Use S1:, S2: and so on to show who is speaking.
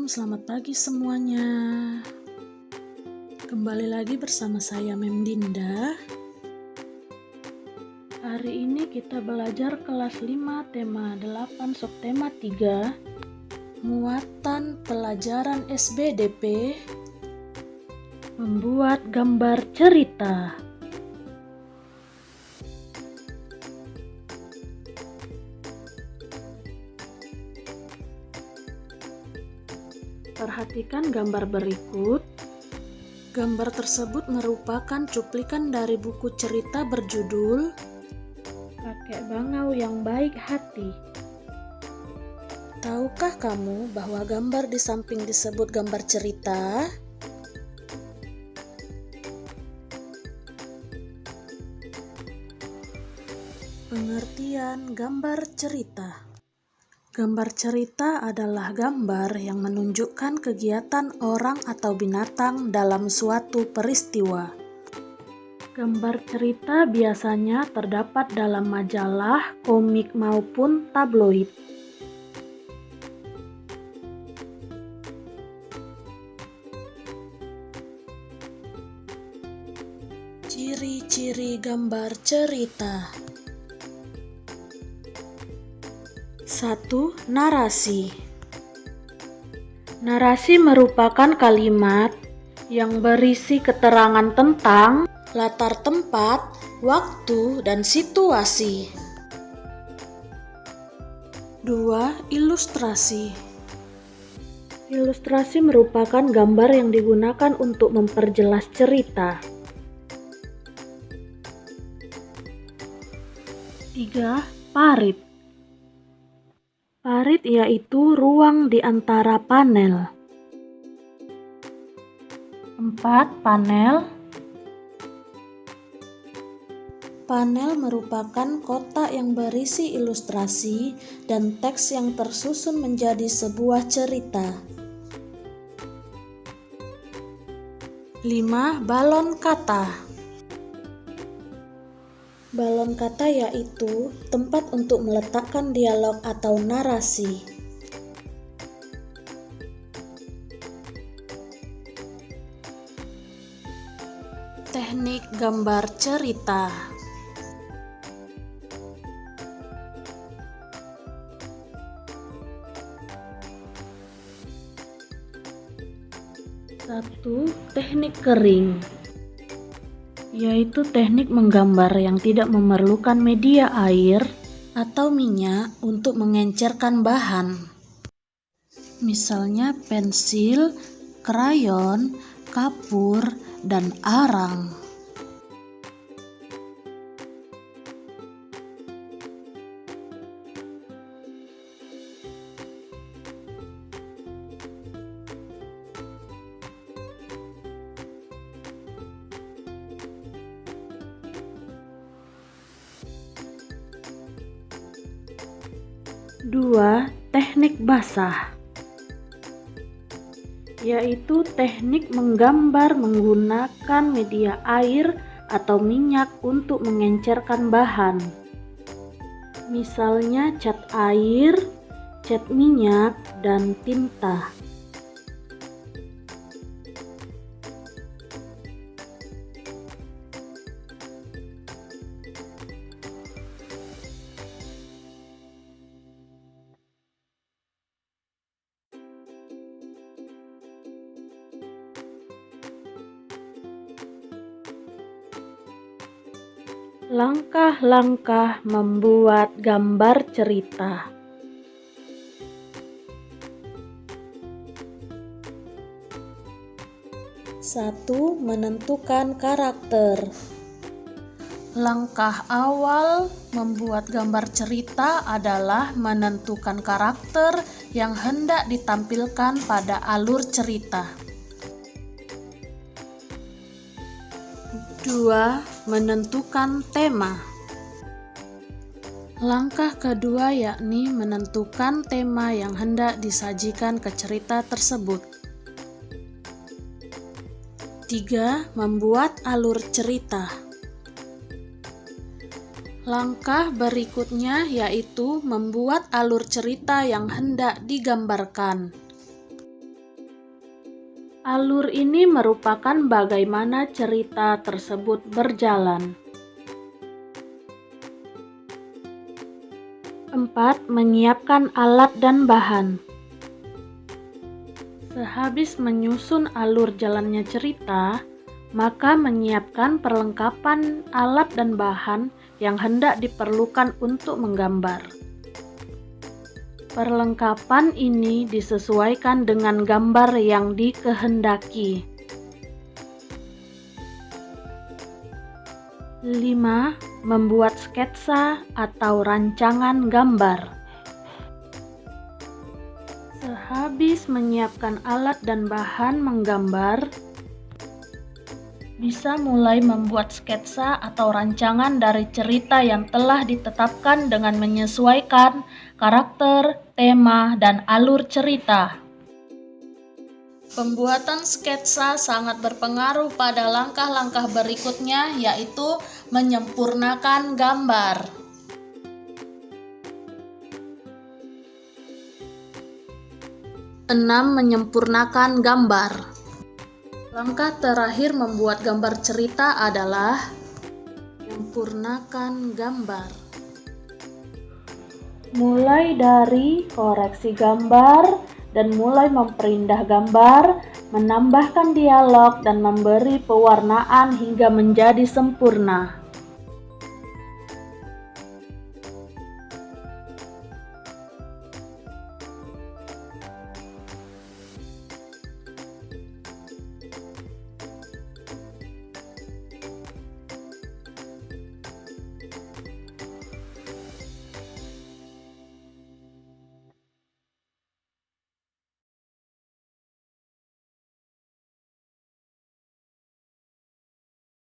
S1: selamat pagi semuanya. Kembali lagi bersama saya Mem Dinda. Hari ini kita belajar kelas 5 tema 8 subtema 3 muatan pelajaran SBDP membuat gambar cerita. Perhatikan gambar berikut. Gambar tersebut merupakan cuplikan dari buku cerita berjudul Kakek Bangau yang Baik Hati. Tahukah kamu bahwa gambar di samping disebut gambar cerita? Pengertian gambar cerita. Gambar cerita adalah gambar yang menunjukkan kegiatan orang atau binatang dalam suatu peristiwa. Gambar cerita biasanya terdapat dalam majalah, komik maupun tabloid. Ciri-ciri gambar cerita. 1. Narasi. Narasi merupakan kalimat yang berisi keterangan tentang latar tempat, waktu, dan situasi. 2. Ilustrasi. Ilustrasi merupakan gambar yang digunakan untuk memperjelas cerita. 3. Parit. Parit yaitu ruang di antara panel. 4. Panel. Panel merupakan kotak yang berisi ilustrasi dan teks yang tersusun menjadi sebuah cerita. 5. Balon kata. Balon kata yaitu tempat untuk meletakkan dialog atau narasi. Teknik gambar cerita. Satu, teknik kering, yaitu teknik menggambar yang tidak memerlukan media air atau minyak untuk mengencerkan bahan. Misalnya pensil, krayon, kapur, dan arang. Dua, teknik basah, yaitu teknik menggambar menggunakan media air atau minyak untuk mengencerkan bahan. Misalnya cat air, cat minyak, dan tinta. Langkah-langkah membuat gambar cerita. 1. Menentukan karakter. Langkah awal membuat gambar cerita adalah menentukan karakter yang hendak ditampilkan pada alur cerita. 2. Menentukan tema. Langkah kedua yakni menentukan tema yang hendak disajikan ke cerita tersebut. 3. Membuat alur cerita. Langkah berikutnya yaitu membuat alur cerita yang hendak digambarkan. Alur ini merupakan bagaimana cerita tersebut berjalan. 4. Menyiapkan alat dan bahan. Sehabis menyusun alur jalannya cerita, maka menyiapkan perlengkapan alat dan bahan yang hendak diperlukan untuk menggambar. Perlengkapan ini disesuaikan dengan gambar yang dikehendaki. 5. Membuat sketsa atau rancangan gambar. Sehabis menyiapkan alat dan bahan menggambar, bisa mulai membuat sketsa atau rancangan dari cerita yang telah ditetapkan dengan menyesuaikan karakter, tema, dan alur cerita. Pembuatan sketsa sangat berpengaruh pada langkah-langkah berikutnya, yaitu menyempurnakan gambar. 6. Menyempurnakan gambar. Langkah terakhir membuat gambar cerita adalah menyempurnakan gambar. Mulai dari koreksi gambar dan mulai memperindah gambar, menambahkan dialog dan memberi pewarnaan hingga menjadi sempurna.